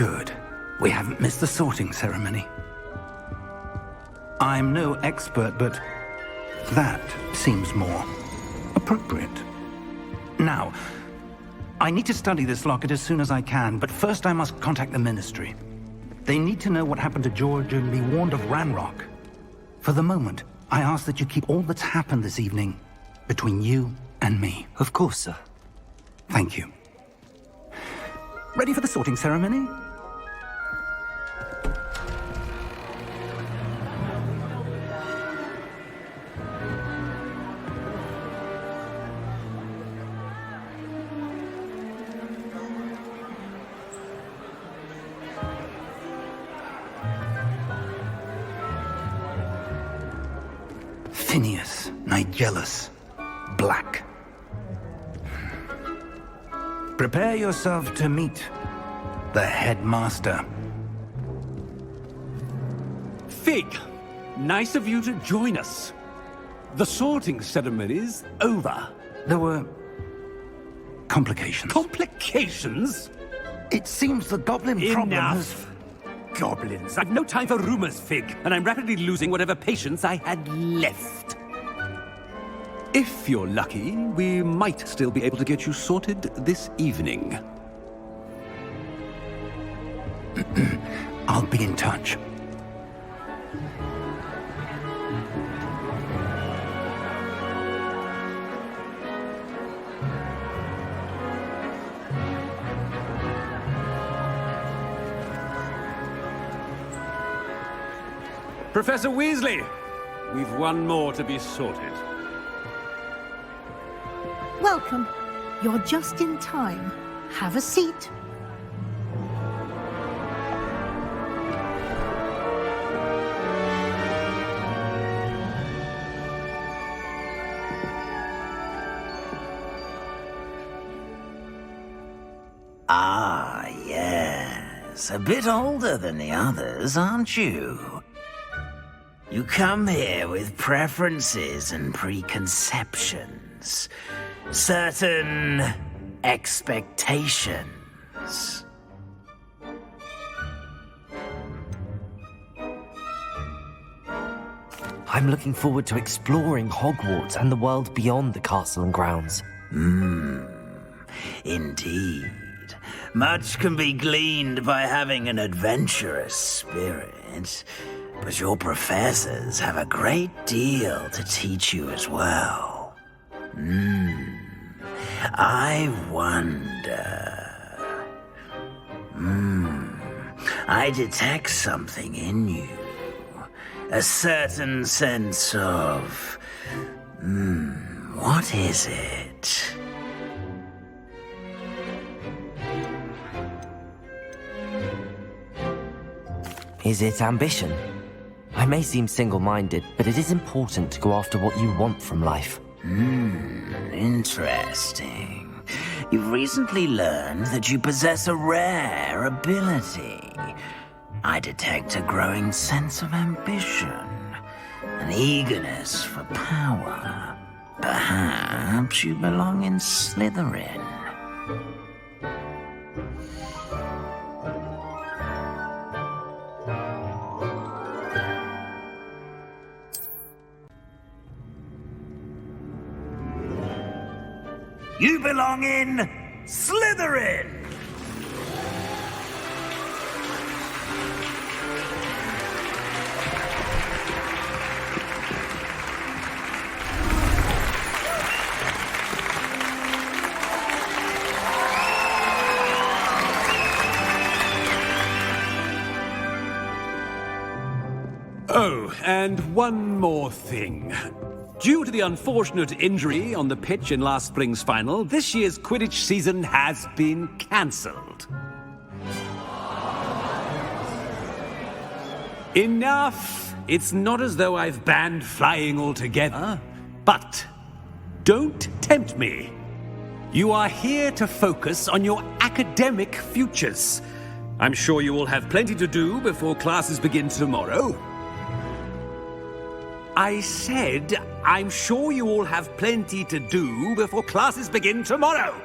Good. We haven't missed the sorting ceremony. I'm no expert, but that seems more appropriate. Now, I need to study this locket as soon as I can, but first I must contact the Ministry. They need to know what happened to George and be warned of Ranrock. For the moment, I ask that you keep all that's happened this evening between you and me. Of course, sir. Thank you. Ready for the sorting ceremony? Phineas, Nigellus, Black. Prepare yourself to meet the headmaster. Fig, nice of you to join us. The sorting ceremony's over. There were complications. Complications? It seems the goblin problem has... Enough. Goblins. I've no time for rumors, Fig, and I'm rapidly losing whatever patience I had left. If you're lucky, we might still be able to get you sorted this evening. I'll be in touch. Professor Weasley, we've one more to be sorted. Welcome. You're just in time. Have a seat. Ah, yes. A bit older than the others, aren't you? You come here with preferences and preconceptions. Certain expectations. I'm looking forward to exploring Hogwarts and the world beyond the castle and grounds. Indeed. Much can be gleaned by having an adventurous spirit, but your professors have a great deal to teach you as well. I wonder... I detect something in you. A certain sense of... what is it? Is it ambition? I may seem single-minded, but it is important to go after what you want from life. Interesting. You've recently learned that you possess a rare ability. I detect a growing sense of ambition, an eagerness for power. Perhaps you belong in Slytherin. You belong in Slytherin! Oh, and one more thing. Due to the unfortunate injury on the pitch in last spring's final, this year's Quidditch season has been cancelled. Enough! It's not as though I've banned flying altogether, but don't tempt me. You are here to focus on your academic futures. I'm sure you will have plenty to do before classes begin tomorrow. I said, I'm sure you all have plenty to do before classes begin tomorrow.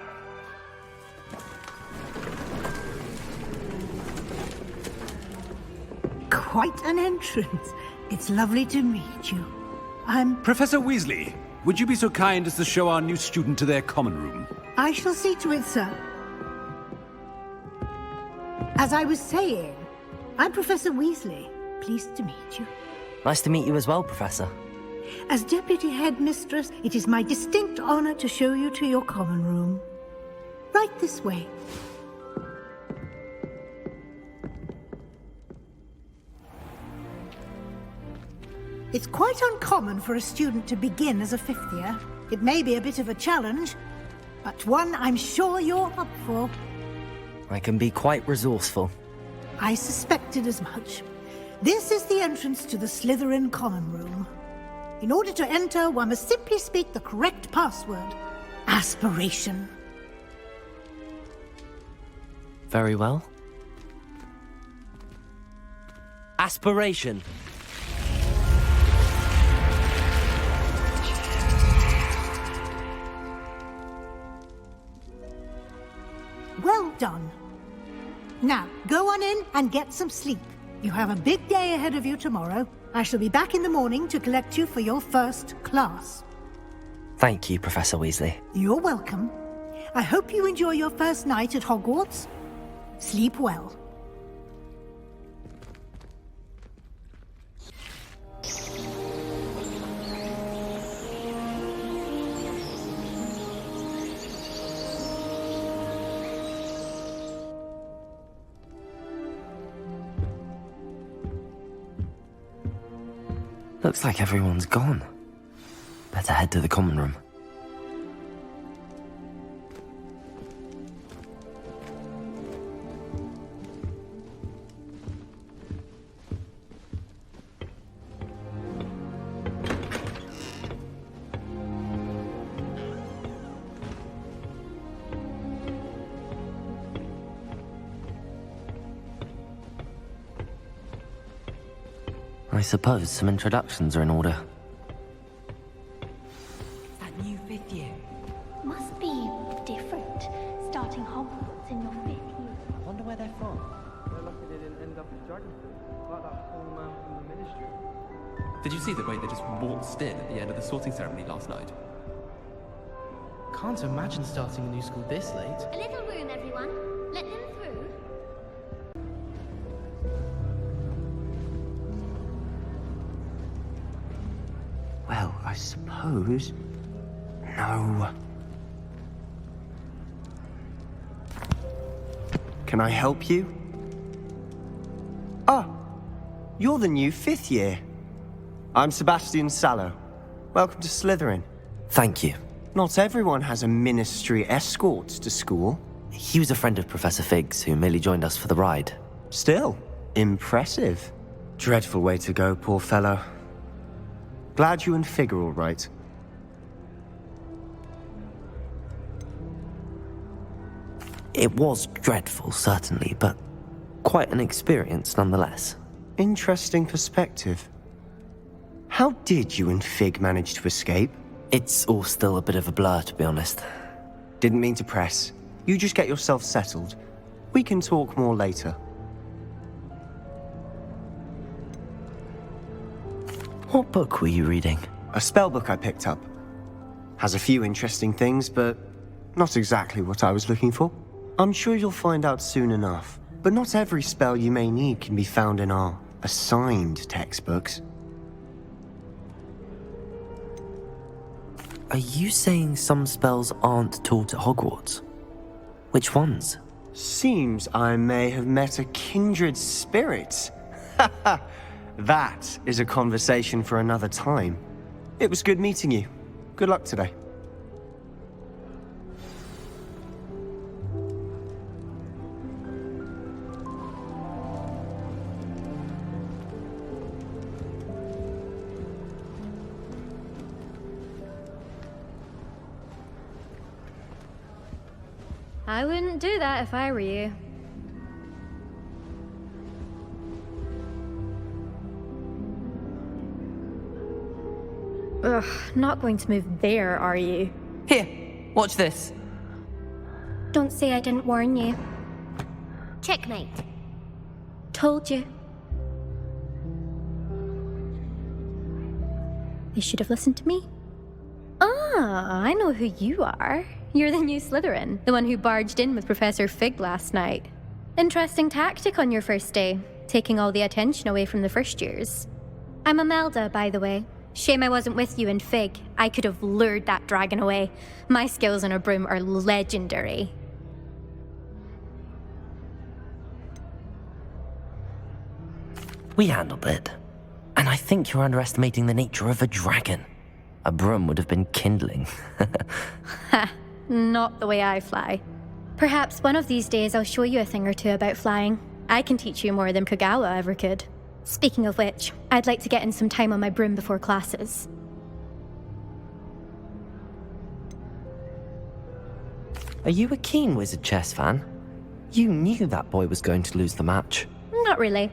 quite an entrance. It's lovely to meet you. Professor Weasley, would you be so kind as to show our new student to their common room? I shall see to it, sir. As I was saying, I'm Professor Weasley. Pleased to meet you. Nice to meet you as well, Professor. As Deputy Headmistress, it is my distinct honor to show you to your common room. Right this way. It's quite uncommon for a student to begin as a fifth year. It may be a bit of a challenge, but one I'm sure you're up for. I can be quite resourceful. I suspected as much. This is the entrance to the Slytherin common room. In order to enter, one must simply speak the correct password. Aspiration. Very well. Aspiration. Well done. Now, go on in and get some sleep. You have a big day ahead of you tomorrow. I shall be back in the morning to collect you for your first class. Thank you, Professor Weasley. You're welcome. I hope you enjoy your first night at Hogwarts. Sleep well. Looks like everyone's gone. Better head to the common room. I suppose some introductions are in order. That new fifth year. Must be different, starting Hogwarts in your fifth year. I wonder where they're from. They're lucky they didn't end up as Dragonflies, like that poor man from the Ministry. Did you see the way they just waltzed in at the end of the sorting ceremony last night? Can't imagine starting a new school this late. A little room, everyone. Let them through. Well, I suppose... No. Can I help you? Ah, you're the new fifth year. I'm Sebastian Sallow. Welcome to Slytherin. Thank you. Not everyone has a ministry escort to school. He was a friend of Professor Fig's who merely joined us for the ride. Still, impressive. Dreadful way to go, poor fellow. Glad you and Fig are all right. It was dreadful, certainly, but quite an experience nonetheless. Interesting perspective. How did you and Fig manage to escape? It's all still a bit of a blur, to be honest. Didn't mean to press. You just get yourself settled. We can talk more later. What book were you reading? A spell book I picked up. Has a few interesting things, but not exactly what I was looking for. I'm sure you'll find out soon enough. But not every spell you may need can be found in our assigned textbooks. Are you saying some spells aren't taught at Hogwarts? Which ones? Seems I may have met a kindred spirit. That is a conversation for another time. It was good meeting you. Good luck today. I wouldn't do that if I were you. Ugh, not going to move there, are you? Here, watch this. Don't say I didn't warn you. Checkmate. Told you. They should have listened to me. Ah, I know who you are. You're the new Slytherin, the one who barged in with Professor Fig last night. Interesting tactic on your first day, taking all the attention away from the first years. I'm Imelda, by the way. Shame I wasn't with you in Fig. I could have lured that dragon away. My skills on a broom are legendary. We handled it. And I think you're underestimating the nature of a dragon. A broom would have been kindling. Ha, not the way I fly. Perhaps one of these days I'll show you a thing or two about flying. I can teach you more than Kagawa ever could. Speaking of which, I'd like to get in some time on my broom before classes. Are you a keen wizard chess fan? You knew that boy was going to lose the match. Not really.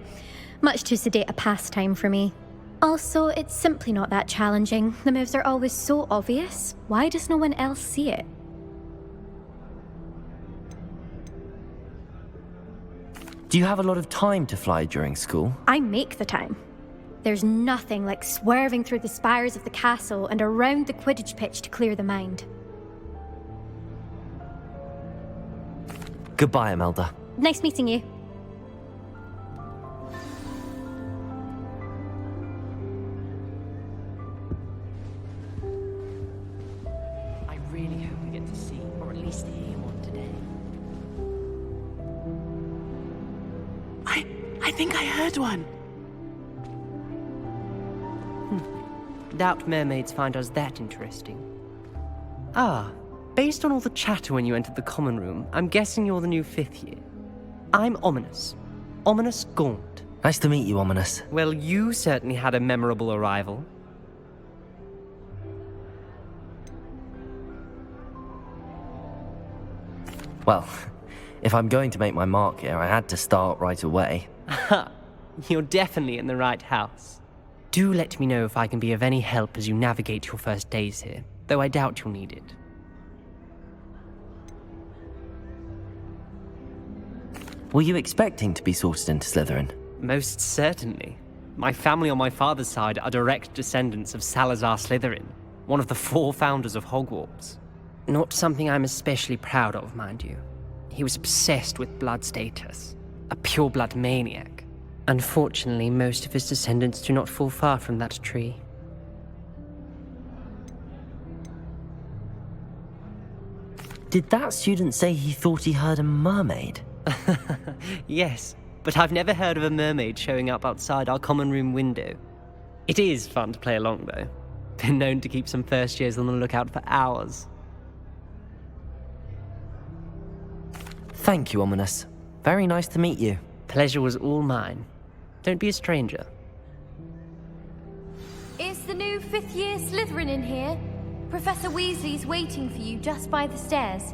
Much too sedate a pastime for me. Also, it's simply not that challenging. The moves are always so obvious. Why does no one else see it? Do you have a lot of time to fly during school? I make the time. There's nothing like swerving through the spires of the castle and around the Quidditch pitch to clear the mind. Goodbye, Imelda. Nice meeting you. I really hope we get to see, or at least hear one today. I think I heard one. Doubt mermaids find us that interesting. Ah, based on all the chatter when you entered the common room, I'm guessing you're the new 5th year. I'm Ominous. Ominous Gaunt. Nice to meet you, Ominous. Well, you certainly had a memorable arrival. Well, if I'm going to make my mark here, I had to start right away. Ha! You're definitely in the right house. Do let me know if I can be of any help as you navigate your first days here, though I doubt you'll need it. Were you expecting to be sorted into Slytherin? Most certainly. My family on my father's side are direct descendants of Salazar Slytherin, one of the 4 founders of Hogwarts. Not something I'm especially proud of, mind you. He was obsessed with blood status. A pure-blood maniac. Unfortunately, most of his descendants do not fall far from that tree. Did that student say he thought he heard a mermaid? Yes, but I've never heard of a mermaid showing up outside our common room window. It is fun to play along, though. Been known to keep some first years on the lookout for hours. Thank you, Ominous. Very nice to meet you. Pleasure was all mine. Don't be a stranger. Is the new 5th year Slytherin in here? Professor Weasley's waiting for you just by the stairs.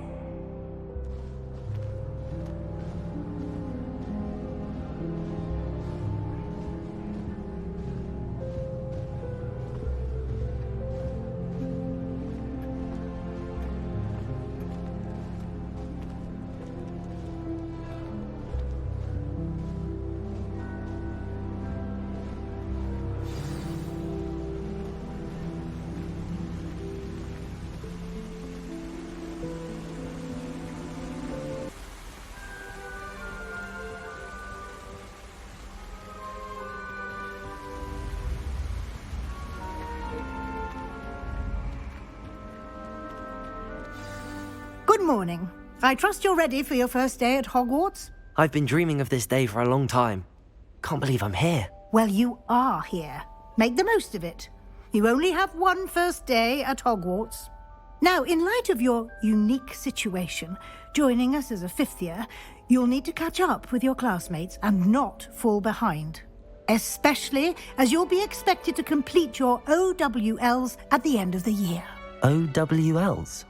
Good morning. I trust you're ready for your first day at Hogwarts? I've been dreaming of this day for a long time. Can't believe I'm here. Well, you are here. Make the most of it. You only have one first day at Hogwarts. Now, in light of your unique situation, joining us as a 5th year, you'll need to catch up with your classmates and not fall behind. Especially as you'll be expected to complete your OWLs at the end of the year. OWLs?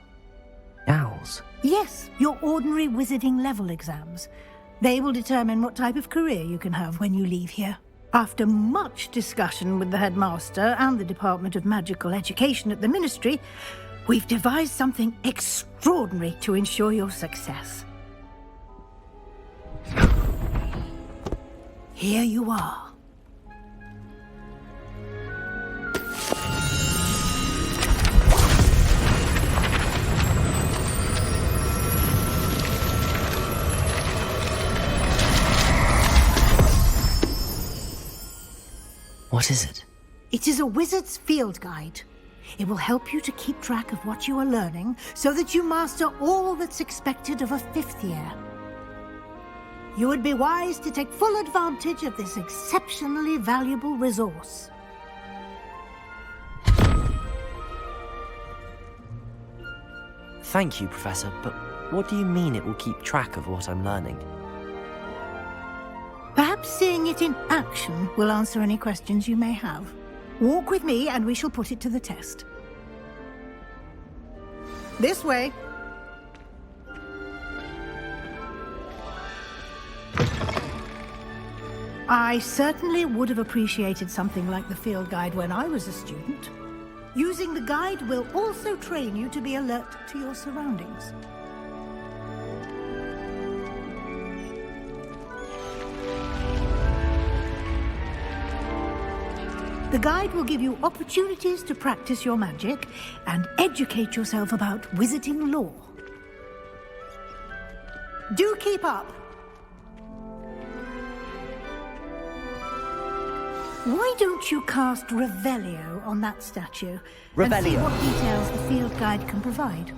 Owls? Yes, your ordinary wizarding level exams. They will determine what type of career you can have when you leave here. After much discussion with the headmaster and the Department of Magical Education at the Ministry, we've devised something extraordinary to ensure your success. Here you are. What is it? It is a wizard's field guide. It will help you to keep track of what you are learning so that you master all that's expected of a 5th year. You would be wise to take full advantage of this exceptionally valuable resource. Thank you, Professor, but what do you mean it will keep track of what I'm learning? Perhaps seeing it in action will answer any questions you may have. Walk with me and we shall put it to the test. This way. I certainly would have appreciated something like the field guide when I was a student. Using the guide will also train you to be alert to your surroundings. The guide will give you opportunities to practice your magic and educate yourself about wizarding lore. Do keep up! Why don't you cast Revelio on that statue and see Revelio. what details the field guide can provide?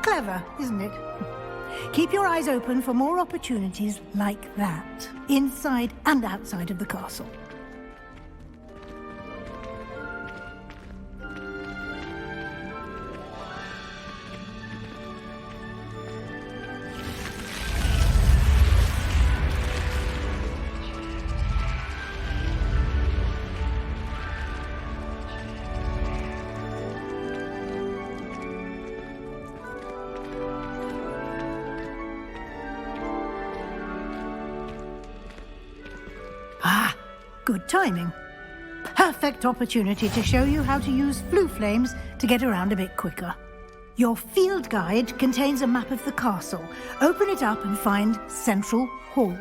Clever, isn't it? Keep your eyes open for more opportunities like that, inside and outside of the castle. Good timing. Perfect opportunity to show you how to use flue flames to get around a bit quicker. Your field guide contains a map of the castle. Open it up and find Central Hall.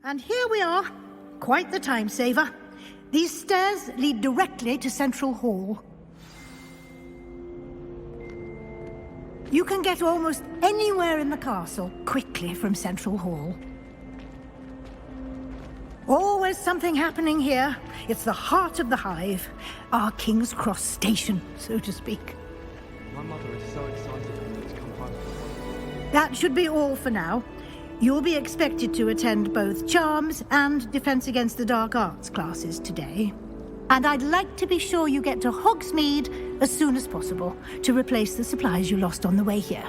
And here we are. Quite the time saver. These stairs lead directly to Central Hall. You can get almost anywhere in the castle quickly from Central Hall. Always something happening here. It's the heart of the hive. Our King's Cross station, so to speak. My mother is so excited for me to come home. That should be all for now. You'll be expected to attend both Charms and Defense Against the Dark Arts classes today. And I'd like to be sure you get to Hogsmeade as soon as possible to replace the supplies you lost on the way here.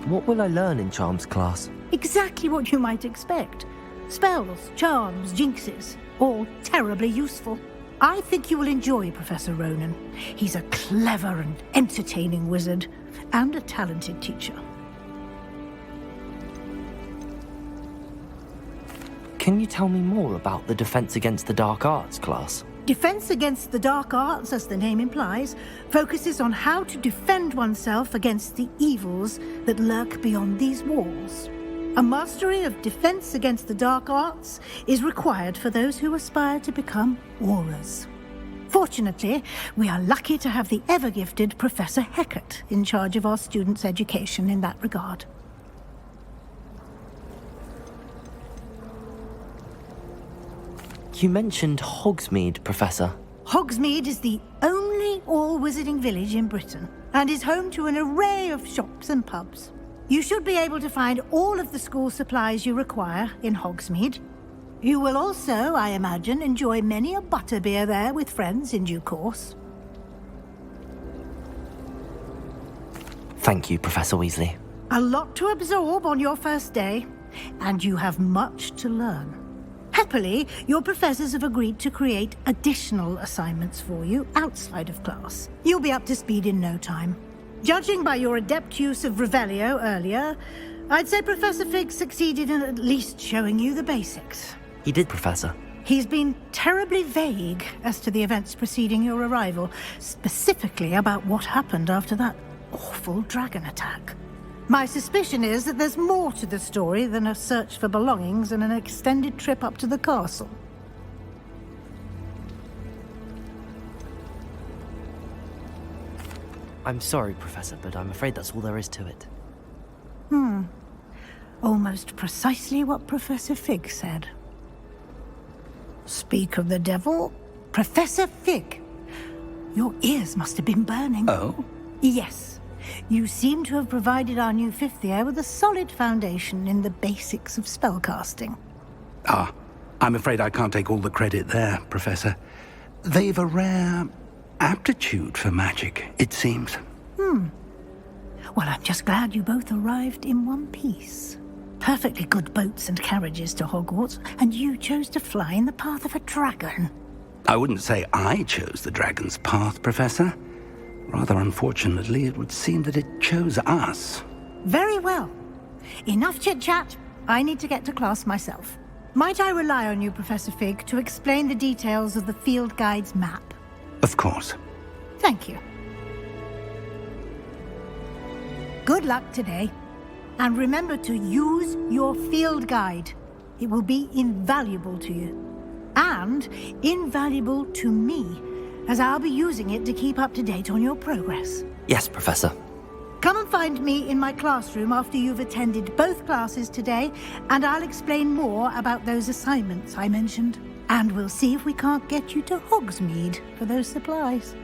What will I learn in Charms class? Exactly what you might expect. Spells, charms, jinxes, all terribly useful. I think you will enjoy Professor Ronan. He's a clever and entertaining wizard, and a talented teacher. Can you tell me more about the Defense Against the Dark Arts class? Defense Against the Dark Arts, as the name implies, focuses on how to defend oneself against the evils that lurk beyond these walls. A mastery of Defense Against the Dark Arts is required for those who aspire to become Aurors. Fortunately, we are lucky to have the ever-gifted Professor Hecat in charge of our students' education in that regard. You mentioned Hogsmeade, Professor. Hogsmeade is the only all-wizarding village in Britain and is home to an array of shops and pubs. You should be able to find all of the school supplies you require in Hogsmeade. You will also, I imagine, enjoy many a butterbeer there with friends in due course. Thank you, Professor Weasley. A lot to absorb on your first day, and you have much to learn. Happily, your professors have agreed to create additional assignments for you outside of class. You'll be up to speed in no time. Judging by your adept use of Revelio earlier, I'd say Professor Fig succeeded in at least showing you the basics. He did, Professor. He's been terribly vague as to the events preceding your arrival, specifically about what happened after that awful dragon attack. My suspicion is that there's more to the story than a search for belongings and an extended trip up to the castle. I'm sorry, Professor, but I'm afraid that's all there is to it. Almost precisely what Professor Fig said. Speak of the devil, Professor Fig. Your ears must have been burning. Oh? Yes. You seem to have provided our new fifth year with a solid foundation in the basics of spellcasting. Ah, I'm afraid I can't take all the credit there, Professor. They've a rare aptitude for magic, it seems. Well, I'm just glad you both arrived in one piece. Perfectly good boats and carriages to Hogwarts, and you chose to fly in the path of a dragon. I wouldn't say I chose the dragon's path, Professor. Rather unfortunately, it would seem that it chose us. Very well. Enough chit-chat. I need to get to class myself. Might I rely on you, Professor Fig, to explain the details of the field guide's map? Of course. Thank you. Good luck today. And remember to use your field guide. It will be invaluable to you. And invaluable to me, as I'll be using it to keep up to date on your progress. Yes, Professor. Come and find me in my classroom after you've attended both classes today, and I'll explain more about those assignments I mentioned. And we'll see if we can't get you to Hogsmeade for those supplies.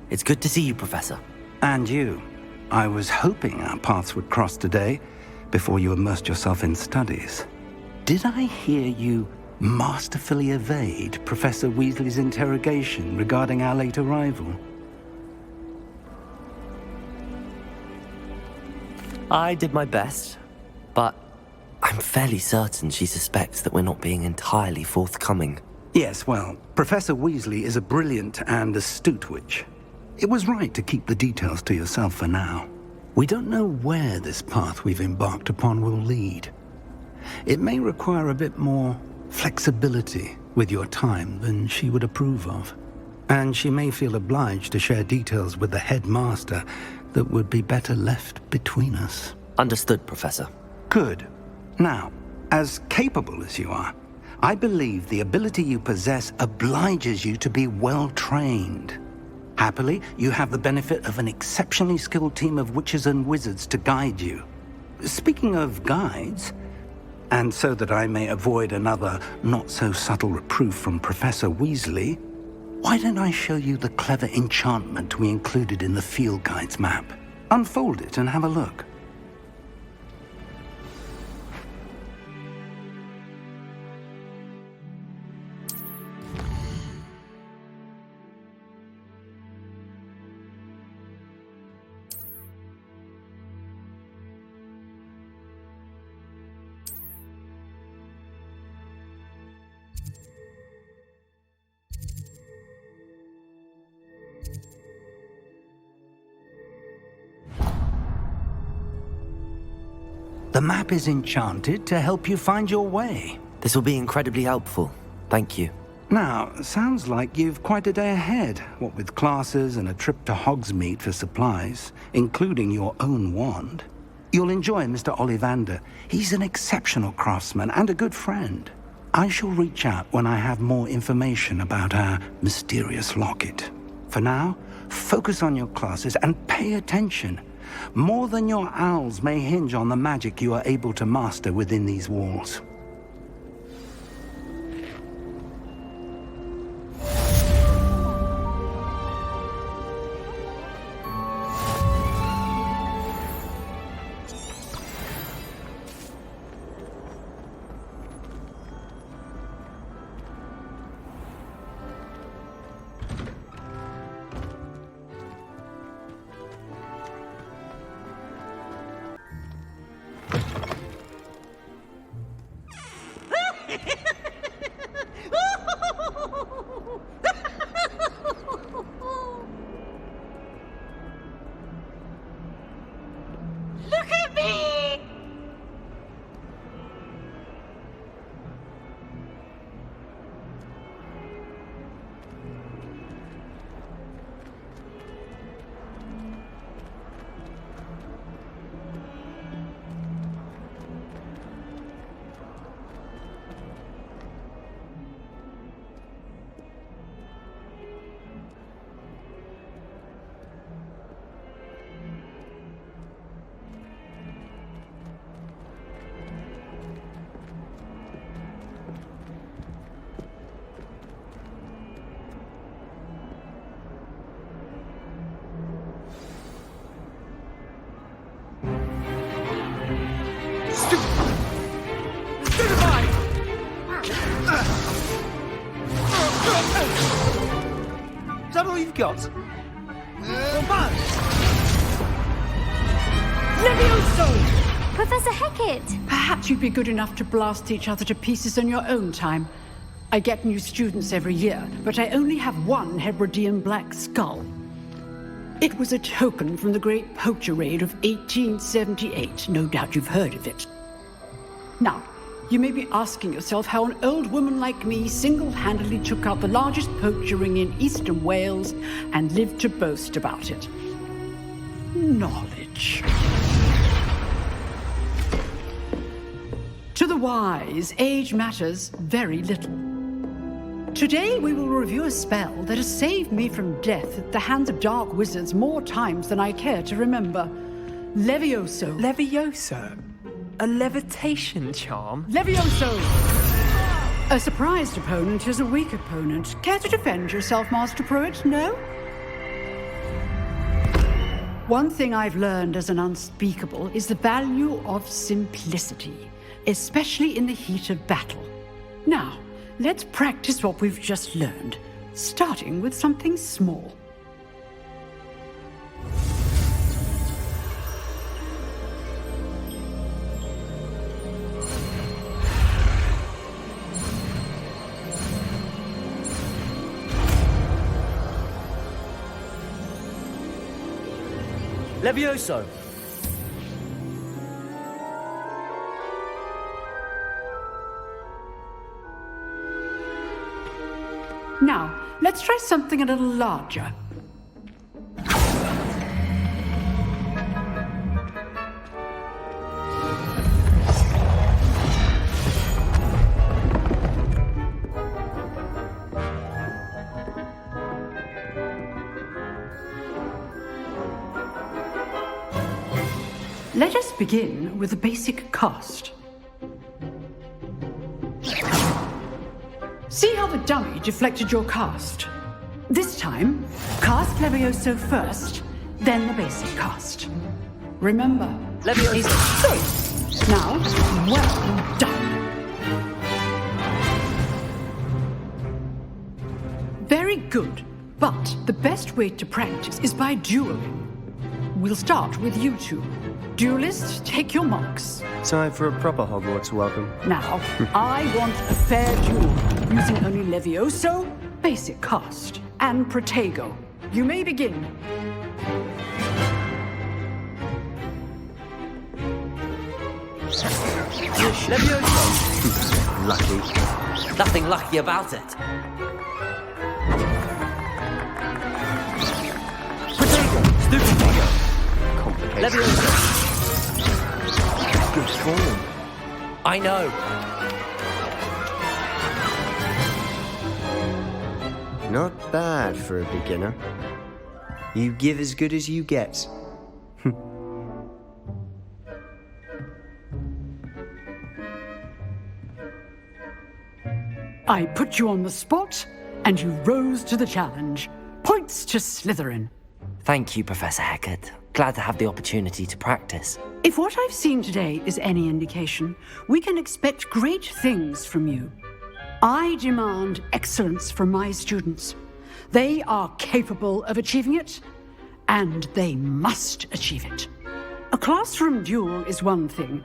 It's good to see you, Professor. And you. I was hoping our paths would cross today, before you immersed yourself in studies. Did I hear you masterfully evade Professor Weasley's interrogation regarding our late arrival? I did my best, but I'm fairly certain she suspects that we're not being entirely forthcoming. Yes, well, Professor Weasley is a brilliant and astute witch. It was right to keep the details to yourself for now. We don't know where this path we've embarked upon will lead. It may require a bit more flexibility with your time than she would approve of. And she may feel obliged to share details with the headmaster that would be better left between us. Understood, Professor. Good. Now, as capable as you are, I believe the ability you possess obliges you to be well-trained. Happily, you have the benefit of an exceptionally skilled team of witches and wizards to guide you. Speaking of guides, and so that I may avoid another not-so-subtle reproof from Professor Weasley, why don't I show you the clever enchantment we included in the field guide's map? Unfold it and have a look. The map is enchanted to help you find your way. This will be incredibly helpful. Thank you. Now, sounds like you've quite a day ahead, what with classes and a trip to Hogsmeade for supplies, including your own wand. You'll enjoy Mr. Ollivander. He's an exceptional craftsman and a good friend. I shall reach out when I have more information about our mysterious locket. For now, focus on your classes and pay attention. More than your owls may hinge on the magic you are able to master within these walls. Look at me! Is that all you've got? Levioso! Professor Hecat! Perhaps you'd be good enough to blast each other to pieces on your own time. I get new students every year, but I only have one Hebridean black skull. It was a token from the Great Poacher Raid of 1878. No doubt you've heard of it. Now, you may be asking yourself how an old woman like me single-handedly took out the largest poacher ring in eastern Wales and lived to boast about it. Knowledge. To the wise, age matters very little. Today we will review a spell that has saved me from death at the hands of dark wizards more times than I care to remember. Levioso. Levioso? A levitation charm? Levioso! A surprised opponent is a weak opponent. Care to defend yourself, Master Pruitt? No? One thing I've learned as an unspeakable is the value of simplicity, especially in the heat of battle. Now, let's practice what we've just learned, starting with something small. Levioso! Now, let's try something a little larger. Let us begin with the basic cast. See how the dummy deflected your cast? This time, cast Levioso first, then the basic cast. Remember, Levioso. So, now, well done. Very good, but the best way to practice is by dueling. We'll start with you two. Duelists, take your marks. Time for a proper Hogwarts welcome. Now, I want a fair duel, using only Levioso, basic cast, and Protego. You may begin. Lucky. Nothing lucky about it. Complicated. Good form. I know. Not bad for a beginner. You give as good as you get. I put you on the spot, and you rose to the challenge. Points to Slytherin. Thank you, Professor Hecat. Glad to have the opportunity to practice. If what I've seen today is any indication, we can expect great things from you. I demand excellence from my students. They are capable of achieving it, and they must achieve it. A classroom duel is one thing,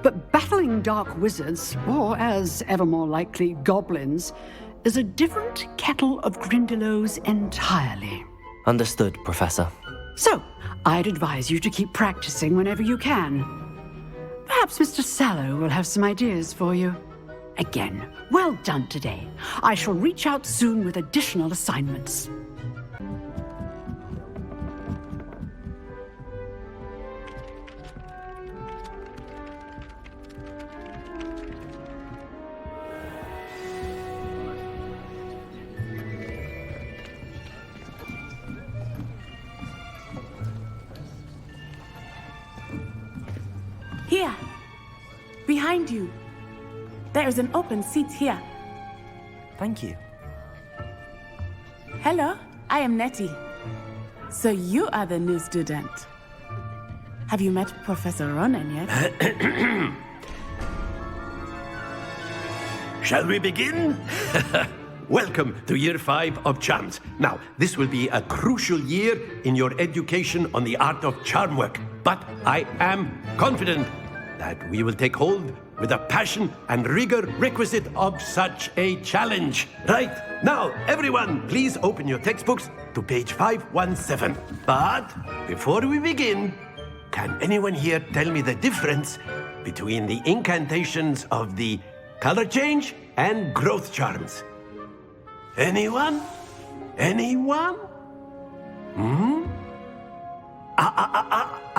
but battling dark wizards, or as ever more likely, goblins, is a different kettle of Grindylows entirely. Understood, Professor. So, I'd advise you to keep practicing whenever you can. Perhaps Mr. Sallow will have some ideas for you. Again, well done today. I shall reach out soon with additional assignments. Here, behind you. There is an open seat here. Thank you. Hello, I am Nettie. So you are the new student. Have you met Professor Ronan yet? Shall we begin? Welcome to Year 5 of Charms. Now, this will be a crucial year in your education on the art of charm work. But I am confident that we will take hold with the passion and rigor requisite of such a challenge. Right, now, everyone, please open your textbooks to page 517. But before we begin, can anyone here tell me the difference between the incantations of the color change and growth charms? Anyone? Anyone?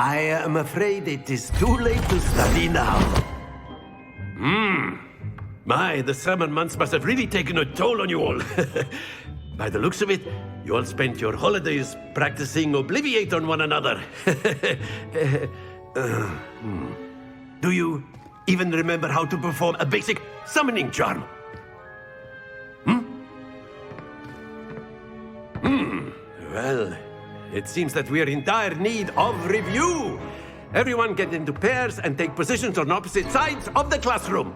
I am afraid it is too late to study now. My, the summer months must have really taken a toll on you all. By the looks of it, you all spent your holidays practicing Obliviate on one another. Do you even remember how to perform a basic summoning charm? Well, it seems that we are in dire need of review. Everyone get into pairs and take positions on opposite sides of the classroom.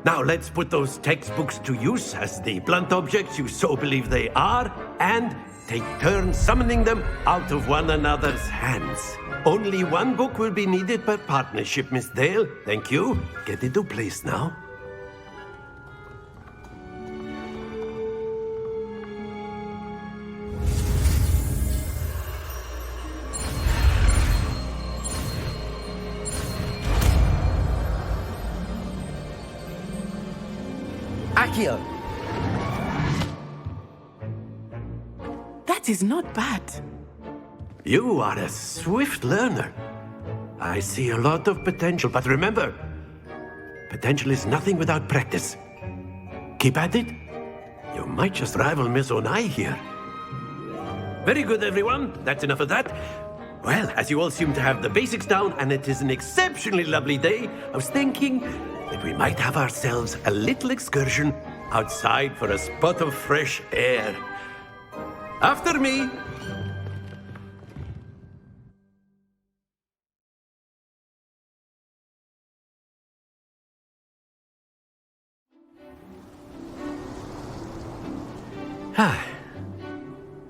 Now let's put those textbooks to use as the blunt objects you so believe they are, and take turns summoning them out of one another's hands. Only one book will be needed per partnership, Miss Dale. Thank you. Get into place now. Accio! That is not bad. You are a swift learner. I see a lot of potential, but remember, potential is nothing without practice. Keep at it. You might just rival Miss Onai here. Very good, everyone. That's enough of that. Well, as you all seem to have the basics down, and it is an exceptionally lovely day, I was thinking that we might have ourselves a little excursion outside for a spot of fresh air. After me.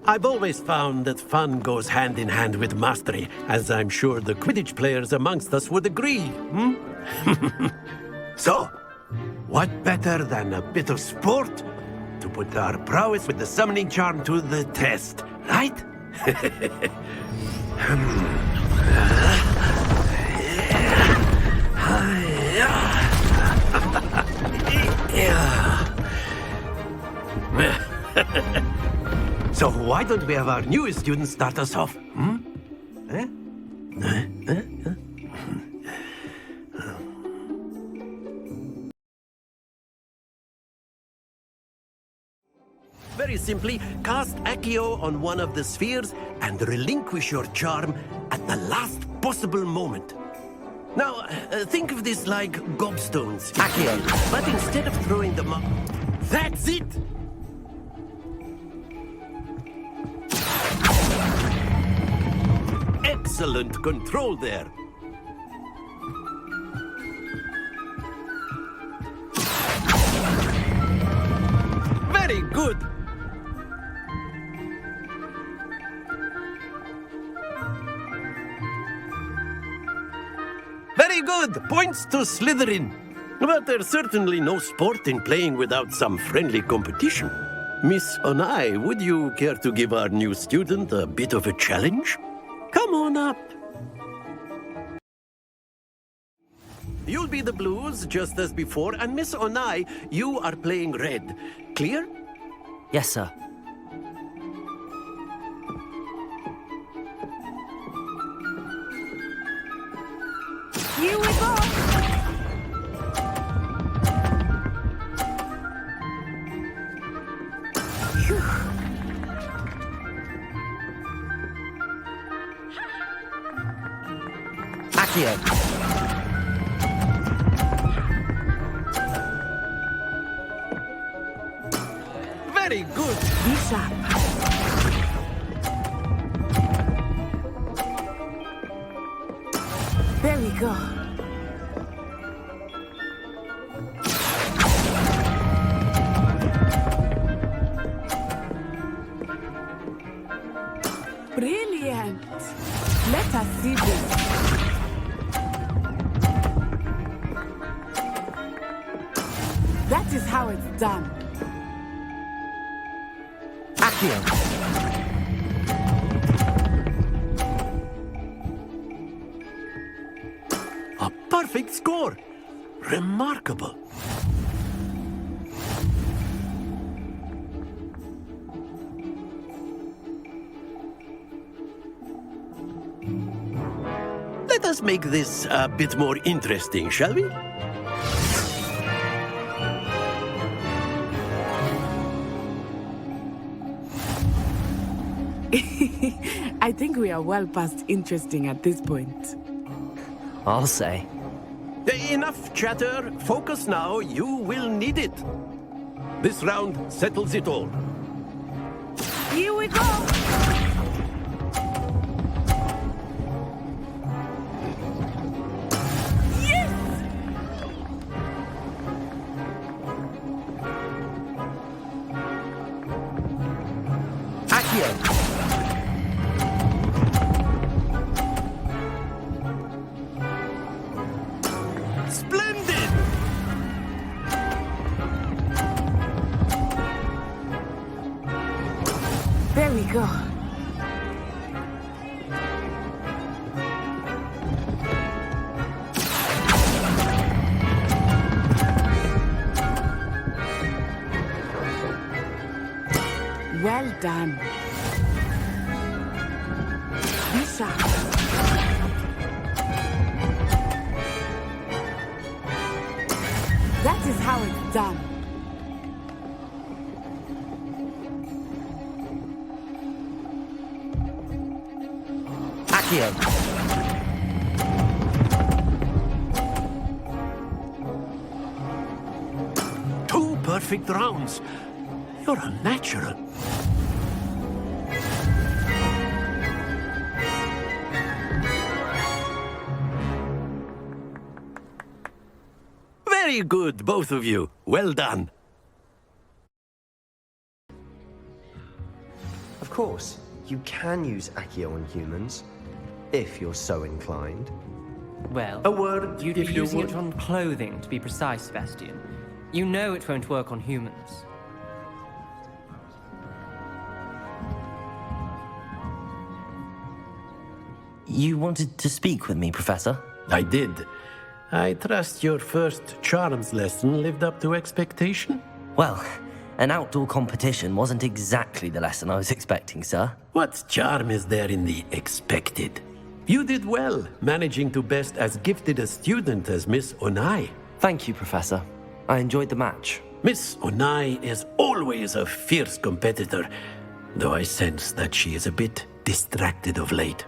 I've always found that fun goes hand in hand with mastery, as I'm sure the Quidditch players amongst us would agree. So, what better than a bit of sport to put our prowess with the summoning charm to the test, right? So why don't we have our newest student start us off? Very simply, cast Accio on one of the spheres and relinquish your charm at the last possible moment. Now, think of this like gobstones. Accio. But instead of throwing them up... That's it! Excellent control there. Very good. Very good. Points to Slytherin. But there's certainly no sport in playing without some friendly competition. Miss Onai, would you care to give our new student a bit of a challenge? Come on up. You'll be the blues, just as before, and Miss Onai, you are playing red. Clear? Yes, sir. Here we go! Accio. Very good. Be sharp. There we go. Brilliant. Let us see this. That is how it's done. Accio. A perfect score. Remarkable. Let us make this a bit more interesting, shall we? I think we are well past interesting at this point. I'll say. Enough chatter. Focus now. You will need it. This round settles it all. Here we go! Splendid! There we go. Well done. Be sharp. That is how it's done. Accio. Two perfect rounds. You're a natural. Very good, both of you. Well done. Of course, you can use Accio on humans, if you're so inclined. Well, A word, you'd be if you using would. it on clothing, to be precise, Sebastian. You know it won't work on humans. You wanted to speak with me, Professor? I did. I trust your first charms lesson lived up to expectation? Well, an outdoor competition wasn't exactly the lesson I was expecting, sir. What charm is there in the expected? You did well, managing to best as gifted a student as Miss Onai. Thank you, Professor. I enjoyed the match. Miss Onai is always a fierce competitor, though I sense that she is a bit distracted of late.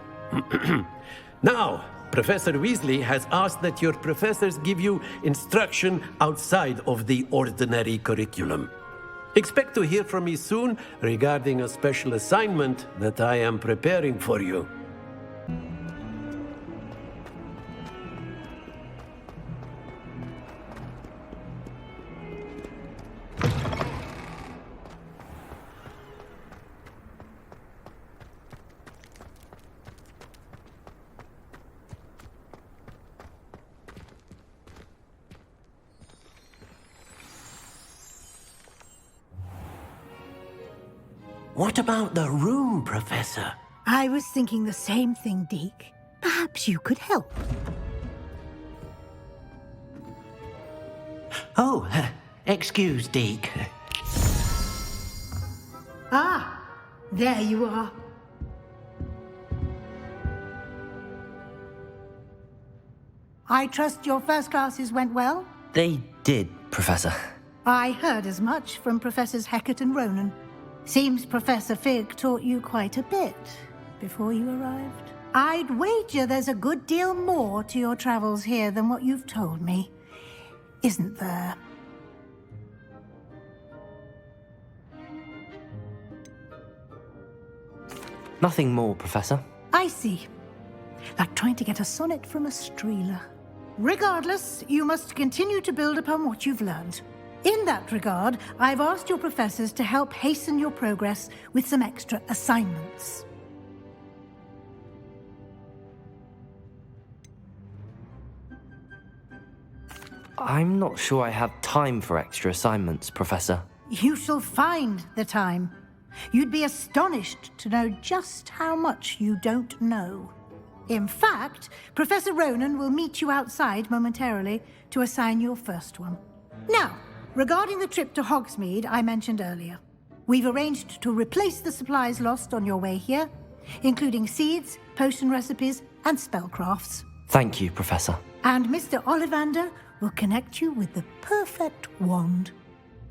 Now, Professor Weasley has asked that your professors give you instruction outside of the ordinary curriculum. Expect to hear from me soon regarding a special assignment that I am preparing for you. What about the room, Professor? I was thinking the same thing, Deke. Perhaps you could help. Oh, excuse, Deke. Ah, there you are. I trust your first classes went well? They did, Professor. I heard as much from Professors Hecat and Ronan. Seems Professor Fig taught you quite a bit before you arrived. I'd wager there's a good deal more to your travels here than what you've told me. Isn't there? Nothing more, Professor. I see. Like trying to get a sonnet from a streeler. Regardless, you must continue to build upon what you've learned. In that regard, I've asked your professors to help hasten your progress with some extra assignments. I'm not sure I have time for extra assignments, Professor. You shall find the time. You'd be astonished to know just how much you don't know. In fact, Professor Ronan will meet you outside momentarily to assign your first one. Now, regarding the trip to Hogsmeade I mentioned earlier, we've arranged to replace the supplies lost on your way here, including seeds, potion recipes, and spellcrafts. Thank you, Professor. And Mr. Ollivander will connect you with the perfect wand.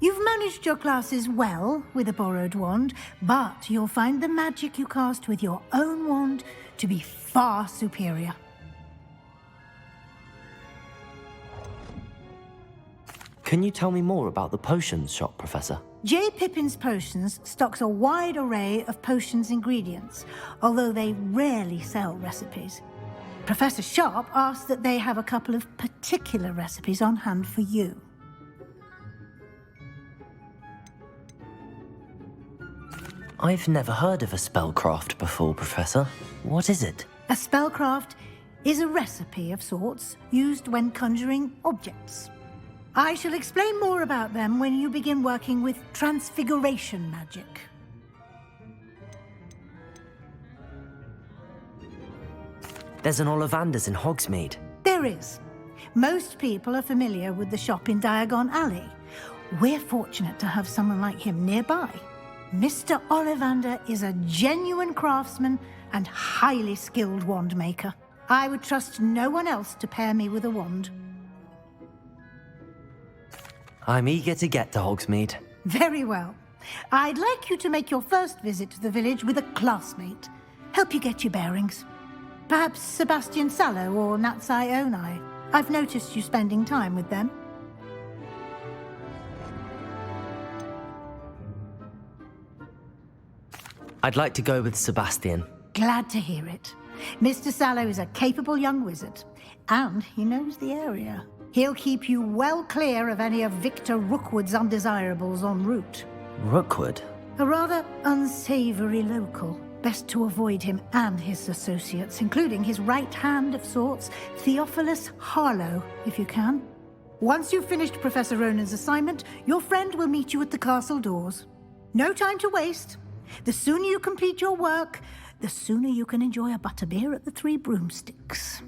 You've managed your classes well with a borrowed wand, but you'll find the magic you cast with your own wand to be far superior. Can you tell me more about the potions shop, Professor? J. Pippin's Potions stocks a wide array of potions ingredients, although they rarely sell recipes. Professor Sharp asked that they have a couple of particular recipes on hand for you. I've never heard of a spellcraft before, Professor. What is it? A spellcraft is a recipe of sorts used when conjuring objects. I shall explain more about them when you begin working with transfiguration magic. There's an Ollivander's in Hogsmeade. There is. Most people are familiar with the shop in Diagon Alley. We're fortunate to have someone like him nearby. Mr. Ollivander is a genuine craftsman and highly skilled wand maker. I would trust no one else to pair me with a wand. I'm eager to get to Hogsmeade. Very well. I'd like you to make your first visit to the village with a classmate. Help you get your bearings. Perhaps Sebastian Sallow or Natsai Onai. I've noticed you spending time with them. I'd like to go with Sebastian. Glad to hear it. Mr. Sallow is a capable young wizard, and he knows the area. He'll keep you well clear of any of Victor Rookwood's undesirables en route. Rookwood? A rather unsavory local. Best to avoid him and his associates, including his right hand of sorts, Theophilus Harlow, if you can. Once you've finished Professor Ronan's assignment, your friend will meet you at the castle doors. No time to waste. The sooner you complete your work, the sooner you can enjoy a butterbeer at the Three Broomsticks.